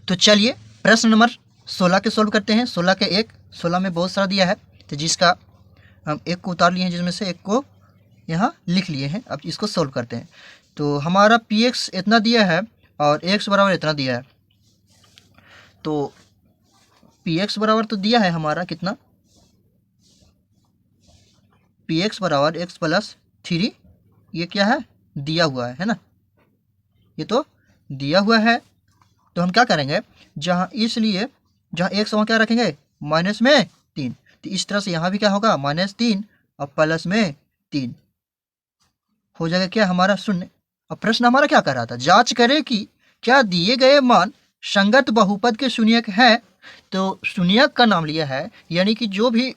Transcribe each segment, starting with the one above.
तो चलिए प्रश्न नंबर 16 के सोल्व करते हैं। 16 के एक, 16 में बहुत सारा दिया है, तो जिसका हम एक को उतार लिए हैं, जिसमें से एक को यहाँ लिख लिए हैं। अब इसको सोल्व करते हैं। तो हमारा पी एक्स इतना दिया है और एक्स बराबर इतना दिया है। तो पी एक्स बराबर तो दिया है हमारा कितना, पी एक्स बराबर एक्स प्लस 3, ये क्या है, दिया हुआ है ना, ये तो दिया हुआ है। तो हम क्या करेंगे, जहाँ इसलिए जहाँ एक्स वहाँ क्या रखेंगे, माइनस में 3, तो इस तरह से यहाँ भी क्या होगा, -3 और प्लस में 3 हो जाएगा क्या हमारा 0। अब प्रश्न हमारा क्या कर रहा था, जांच करें कि क्या दिए गए मान संगत बहुपद के शून्यक है। तो शून्यक का नाम लिया है, यानी कि जो भी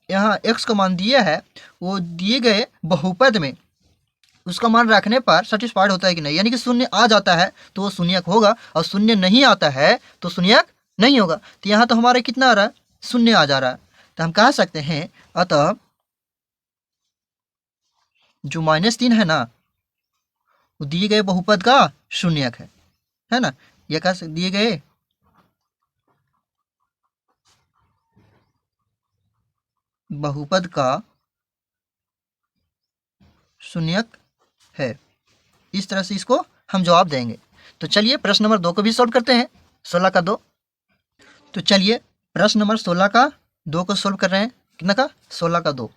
यहाँ x का मान दिया है वो दिए गए बहुपद में उसका मान रखने पर सेटिस्फाइड होता है कि नहीं, यानी कि 0 आ जाता है तो वो शून्यक होगा, और 0 नहीं आता है तो शून्यक नहीं होगा। तो यहाँ तो हमारे कितना आ रहा है, 0 आ जा रहा है। तो हम कह सकते हैं अतः जो -3 है ना, वो दिए गए बहुपद का शून्यक है ना। यह कह दिए गए बहुपद का शून्यक है। इस तरह से इसको हम जवाब देंगे। तो चलिए प्रश्न नंबर 2 को भी सोल्व करते हैं, 16 का 2। तो चलिए प्रश्न नंबर 16 का 2 को सोल्व कर रहे हैं। कितना का, 16 का 2।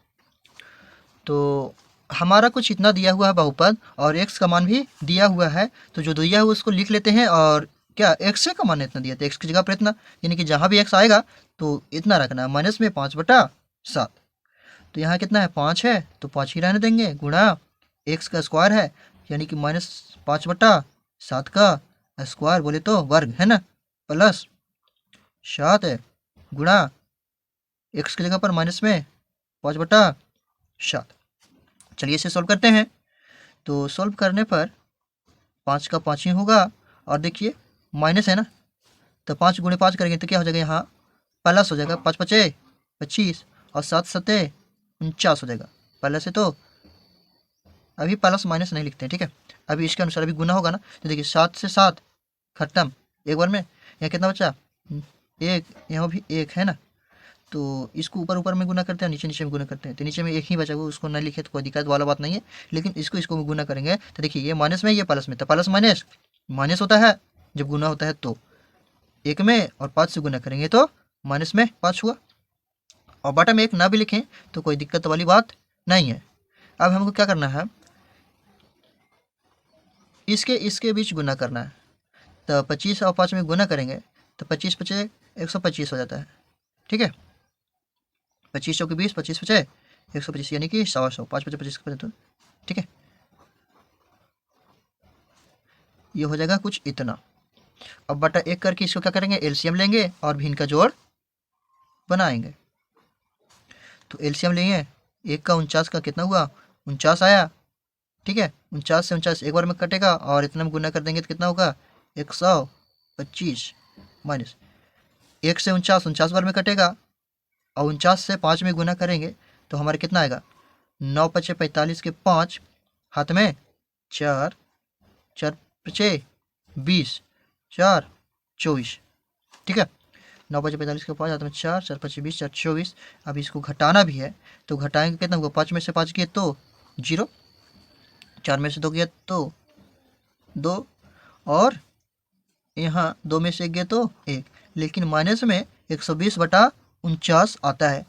तो हमारा कुछ इतना दिया हुआ है बहुपद और x का मान भी दिया हुआ है। तो जो दिया हुआ उसको लिख लेते हैं, और क्या x का मान इतना दिया था, x की जगह पर इतना, यानी कि जहाँ भी x आएगा तो इतना रखना है, माइनस में 5/7। तो यहाँ कितना है, 5 है तो 5 ही रहने देंगे, गुणा x का स्क्वायर है, यानी कि -5/7 का स्क्वायर बोले तो वर्ग है ना, प्लस 7 है, गुणा x की जगह पर माइनस में 5/7। चलिए इसे सोल्व करते हैं। तो सोल्व करने पर 5 का 5 ही होगा, और देखिए माइनस है ना, तो 5 गुणे 5 करेंगे तो क्या हो जाएगा, यहाँ प्लस हो जाएगा, 5 5 25 और 7 7 49 हो जाएगा। प्लस है तो अभी प्लस माइनस नहीं लिखते हैं, ठीक है। अभी इसके अनुसार अभी गुना होगा ना, तो देखिए 7 से 7 खत्म एक बार में, यहाँ कितना बचा, 1, यहाँ भी 1 है ना। तो इसको ऊपर ऊपर में गुना करते हैं, नीचे नीचे में गुना करते हैं, तो नीचे में 1 ही बचा हुआ, उसको ना लिखे तो कोई दिक्कत वाला बात नहीं है। लेकिन इसको गुना करेंगे तो देखिए ये माइनस में, ये प्लस में, तो प्लस माइनस माइनस होता है जब गुना होता है, तो 1 में और 5 से गुना करेंगे तो माइनस में 5 हुआ। और बटा में 1 ना भी लिखें तो कोई दिक्कत वाली बात नहीं है। अब हमको क्या करना है, इसके बीच गुना करना है। तो 25 और 5 में गुना करेंगे तो 25 पचे 125 हो जाता है, ठीक है। 25 चौके 20, 25 पचे 125, यानी कि 100, 5 पचे 25 तो ठीक है। ये हो जाएगा कुछ इतना। अब बटा 1 करके इसको क्या करेंगे, एलसीएम लेंगे और भी इनका जोड़ बनाएंगे। तो एलसीएम लेंगे, 1 का 49 का कितना हुआ, 49 आया, ठीक है। 49 से 49 एक बार में कटेगा, और इतना में गुना कर देंगे तो कितना होगा, 125 माइनस 1 से 49 बार में कटेगा, और 49 से 5 में गुना करेंगे तो हमारे कितना आएगा, 9 पचे 45 के 5, हाथ में 4, 4 पचे 20, 4 24, ठीक है। 9 पचे 45 के 5, हाथ में 4, 4 पचे 20, 4 24। अब इसको घटाना भी है, तो घटाएंगे कितना होगा, 5 में से 5 गए तो 0, 4 में से 2 गया तो 2, और यहाँ 2 में से 1 गया तो 1, लेकिन माइनस में 120/49 आता है।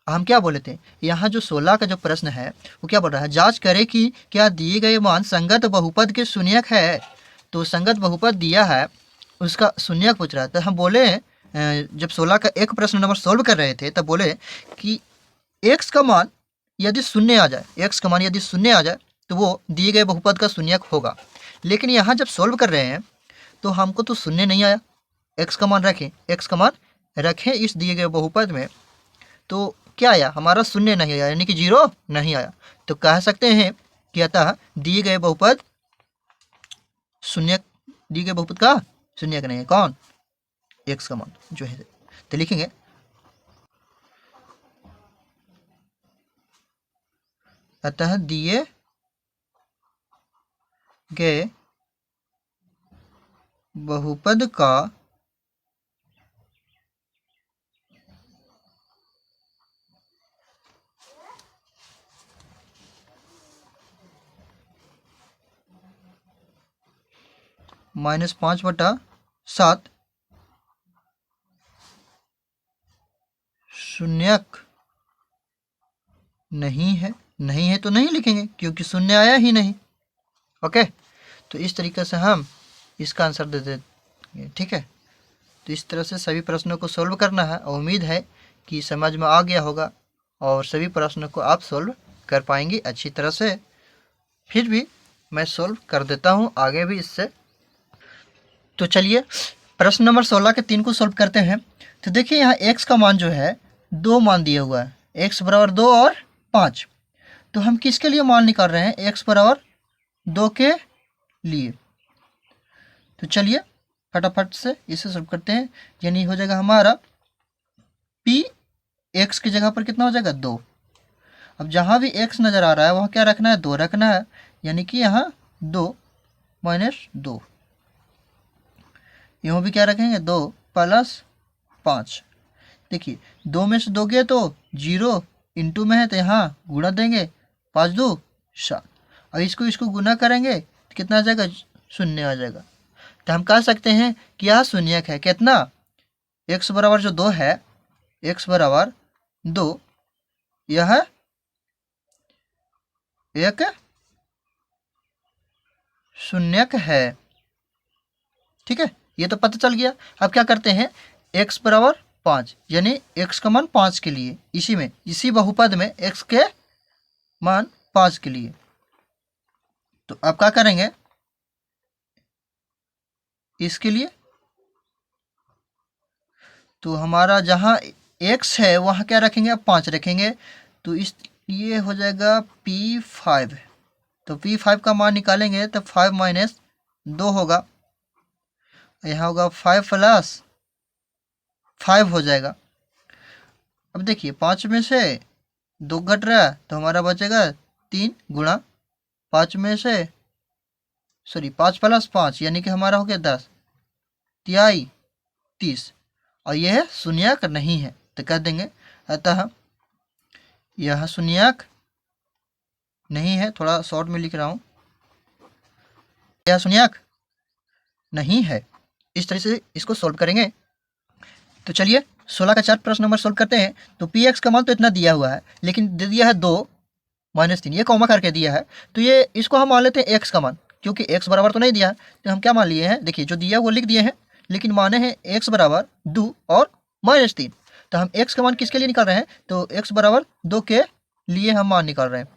हम क्या बोले थे, यहाँ जो 16 का जो प्रश्न है वो क्या बोल रहा है, जांच करें कि क्या दिए गए मान संगत बहुपद के शून्यक है। तो संगत बहुपद दिया है, उसका शून्यक पूछ रहा है। तो हम बोले जब 16 का एक प्रश्न नंबर सोल्व कर रहे थे तब बोले कि x का मान यदि 0 आ जाए, x का मान यदि 0 आ जाए तो वो दिए गए बहुपद का शून्यक होगा। लेकिन यहाँ जब सोल्व कर रहे हैं तो हमको तो 0 नहीं आया, x का मान रखें, x का मान रखें इस दिए गए बहुपद में, तो क्या आया, हमारा 0 नहीं आया, यानी कि 0 नहीं आया। तो कह सकते हैं कि अतः दिए गए बहुपद शून्यक, दिए गए बहुपद का शून्यक नहीं है, कौन, x का मान जो है। तो लिखेंगे अतः दिए गए बहुपद का -5/7 शून्यक नहीं है। नहीं है तो नहीं लिखेंगे क्योंकि शून्य आया ही नहीं। ओके, तो इस तरीके से हम इसका आंसर दे देंगे। ठीक है, तो इस तरह से सभी प्रश्नों को सॉल्व करना है और उम्मीद है कि समझ में आ गया होगा और सभी प्रश्नों को आप सॉल्व कर पाएंगे अच्छी तरह से। फिर भी मैं सॉल्व कर देता हूँ आगे भी इससे। तो चलिए प्रश्न नंबर 16 के 3 को सॉल्व करते हैं। तो देखिए यहाँ x का मान जो है 2 मान दिया हुआ है, x बराबर 2 और 5। तो हम किसके लिए मान निकाल रहे हैं? x बराबर 2 के लिए। तो चलिए फटाफट से इसे सॉल्व करते हैं। यानी हो जाएगा हमारा p x की जगह पर कितना हो जाएगा? 2। अब जहाँ भी x नज़र आ रहा है वहाँ क्या रखना है? 2 रखना है। यानी कि यहाँ 2 - 2, यहाँ भी क्या रखेंगे? 2 + 5। देखिए 2 में से 2 गए तो 0, इंटू में है तो यहाँ गुणा देंगे, 5 × 2 = 7। और इसको गुना करेंगे तो कितना आ जाएगा? 0 आ जाएगा। तो हम कह सकते हैं कि यह शून्यक है। कितना? x बराबर जो 2 है, x बराबर 2, यह एक शून्यक है। ठीक है, ये तो पता चल गया। अब क्या करते हैं? x बराबर 5, यानी x का मान 5 के लिए, इसी बहुपद में x के मान 5 के लिए। तो अब क्या करेंगे इसके लिए? तो हमारा जहाँ x है वहाँ क्या रखेंगे? अब 5 रखेंगे। तो इस ये हो जाएगा P5। तो P5 का मान निकालेंगे तो 5 - 2 होगा, यहाँ होगा 5 + 5 हो जाएगा। अब देखिए 5 में से 2 घट रहा है तो हमारा बचेगा 3 × 5 में से 5 + 5 यानी कि हमारा हो गया 10, 3 = 30। और यह शून्यक नहीं है तो कह देंगे अतः यह शून्यक नहीं है। थोड़ा शॉर्ट में लिख रहा हूँ, यह शून्यक नहीं है। इस तरह से इसको सॉल्व करेंगे। तो चलिए 16 का 4 प्रश्न नंबर सॉल्व करते हैं। तो px का मान तो इतना दिया हुआ है, लेकिन दे दिया है 2 - 3, ये कॉमा करके दिया है। तो ये इसको हम मान लेते हैं x का मान, क्योंकि x बराबर तो नहीं दिया है। तो हम क्या मान लिए हैं? देखिए जो दिया है वो लिख दिए हैं, लेकिन माने हैं x बराबर 2 और -3। तो हम x का मान किसके लिए निकाल रहे हैं? तो x बराबर 2 के लिए हम मान निकाल रहे हैं,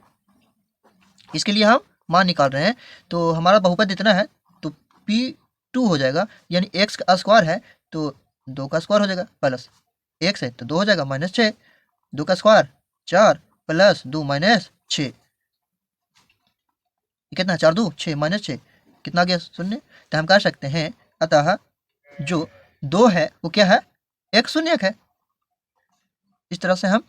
इसके लिए हम मान निकाल रहे हैं। तो हमारा बहुपद इतना है तो P2 हो जाएगा, यानी x का स्क्वायर है तो 2 का स्क्वायर हो जाएगा, प्लस x है तो 2 हो जाएगा, -6। 2 का स्क्वायर 4 + 2 - 6, कितना? 4 × 2 = 6 - 6 कितना आ गया? 0। तो हम कह सकते हैं अतः जो 2 है वो क्या है? एक शून्यक है। इस तरह से हम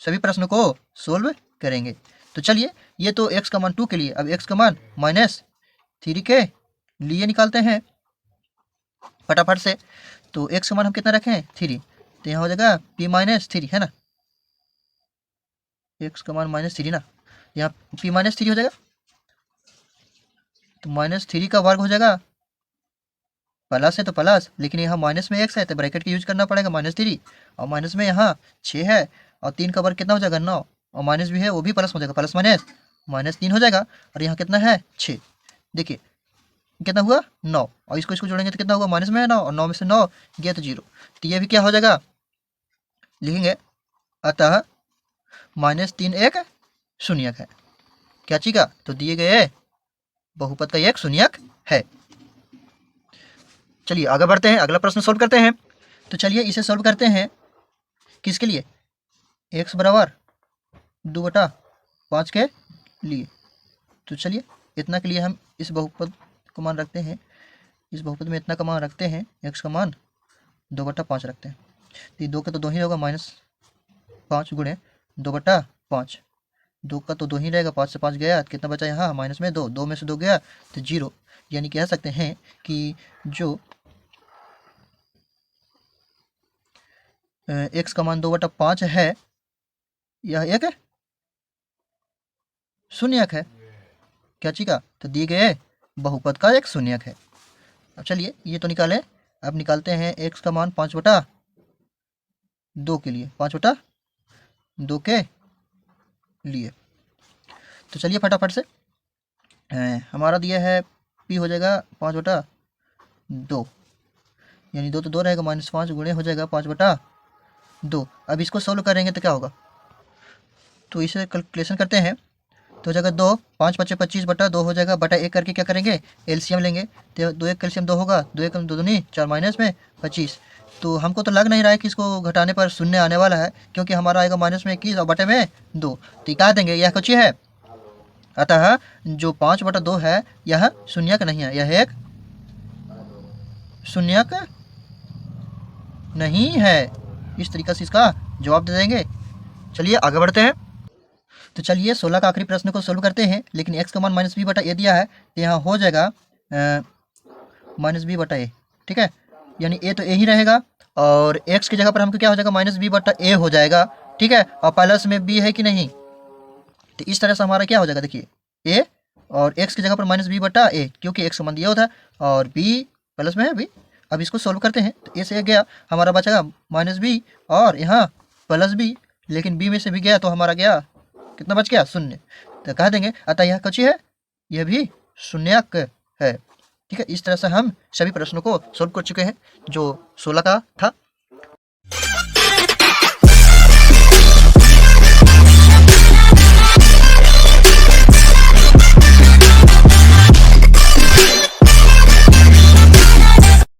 सभी प्रश्नों को सोल्व करेंगे। तो चलिए ये तो x का मान 2 के लिए, अब x का मान -3 के लिए निकालते हैं फटाफट से। तो x का मान हम कितना रखें? 3। तो यहाँ हो जाएगा p - 3 है ना, x का मान -3 ना, यहाँ p - 3 हो जाएगा। तो -3 का वर्ग हो जाएगा, प्लस है तो प्लस, लेकिन यहाँ माइनस में x है तो ब्रैकेट का यूज करना पड़ेगा, -3। और माइनस में यहाँ 6 है और 3 का वर्ग कितना हो जाएगा? 9। और माइनस भी है वो भी प्लस हो जाएगा, प्लस -3 हो जाएगा। और यहाँ कितना है? 6। देखिए कितना हुआ? 9। और इसको जोड़ेंगे तो कितना होगा? माइनस में है 9 और 9 में से 9 गया तो 0। तो ये भी क्या हो जाएगा? लिखेंगे अतः -3 एक शून्यक है। क्या चीज का? तो दिए गए बहुपद का एक शून्यक है। चलिए आगे बढ़ते हैं, अगला प्रश्न सोल्व करते हैं। तो चलिए इसे सोल्व करते हैं किसके लिए? x बराबर 2/5 के लिए। तो चलिए इतना के लिए हम इस बहुपद को मान रखते हैं, इस बहुपद में इतना का मान रखते हैं, x का मान 2/5 रखते हैं। तो ये 2 का तो 2 ही होगा, -5 × 2/5, 2 का तो 2 ही रहेगा, 5 से 5 गया तो कितना बचा यहाँ? माइनस में 2, 2 में से 2 गया तो 0। यानी कह सकते हैं कि जो x का मान 2/5 है यह एक शून्यक है। क्या चीज का? तो दिए गए बहुपद का एक शून्यक है। अब चलिए ये तो निकाले, अब निकालते हैं x का मान 5/2 के लिए, 5/2 के लिए। तो चलिए फटाफट से हमारा दिया है p हो जाएगा 5/2, यानी 2 तो 2 रहेगा, -5 गुणे हो जाएगा 5/2। अब इसको सोल्व करेंगे तो क्या होगा, तो इसे कैलकुलेशन करते हैं। तो हो जाएगा 2, 5×5 = 25/2 हो जाएगा, बटा 1 करके क्या करेंगे, एलसीएम लेंगे। तो 2 1 एलसीएम 2 होगा, 2 1 2 दूनी 4 माइनस में 25। तो हमको तो लग नहीं रहा है कि इसको घटाने पर शून्य आने वाला है, क्योंकि हमारा आएगा -21 और बटे में 2। तो क्या देंगे, यह कुछ है। अतः जो 5/2 है यह शून्यक नहीं है, यह एक शून्यक नहीं है। इस तरीके से इसका जवाब दे देंगे। चलिए आगे बढ़ते हैं। तो चलिए 16 का आखिरी प्रश्न को सोल्व करते हैं, लेकिन x का मान -b/a दिया है, तो यहाँ हो जाएगा -b/a, ठीक है, यानी a तो a ही रहेगा, और x की जगह पर हमको क्या हो जाएगा, -b/a हो जाएगा, ठीक है, और प्लस में b है कि नहीं। तो इस तरह से हमारा क्या हो जाएगा, देखिए a और x की जगह पर -b/a, क्योंकि x का मान दिया होता है और b प्लस में है b। अब इसको सोल्व करते हैं, तो a से गया, हमारा बचेगा -b और यहाँ +b, लेकिन b में से भी गया तो हमारा गया कितना बच गया, 0। तो कह देंगे अतः यह कची है, यह भी शून्यक है, ठीक है। इस तरह से हम सभी प्रश्नों को सोल्व कर चुके हैं जो 16 का था।